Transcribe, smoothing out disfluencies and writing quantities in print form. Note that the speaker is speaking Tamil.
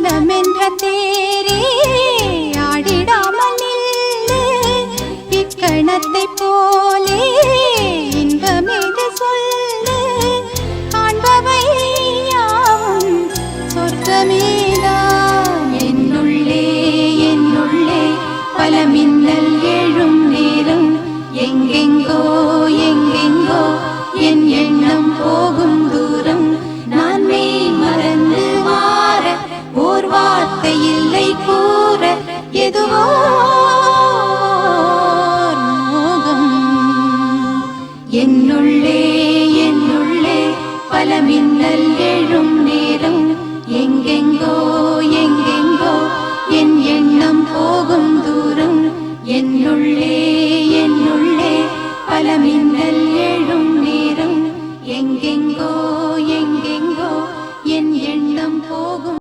மனமென்ற தேரே ஆடிடாமல் நில்லு இக்கணத்தை போலே இன்பமேது சொல்லு காண்பவை யாவும் சொர்க்கமேதான் என்னுள்ளே என்னுள்ளே பல மின்னல் எழும் நேரம் எங்கெங்கோ எங்கெங்கோ என் எண்ணம் போகும் தூரம் நான் மெய் மறந்து மாற ஓர் வார்த்தை இல்லை கூற எதுவோ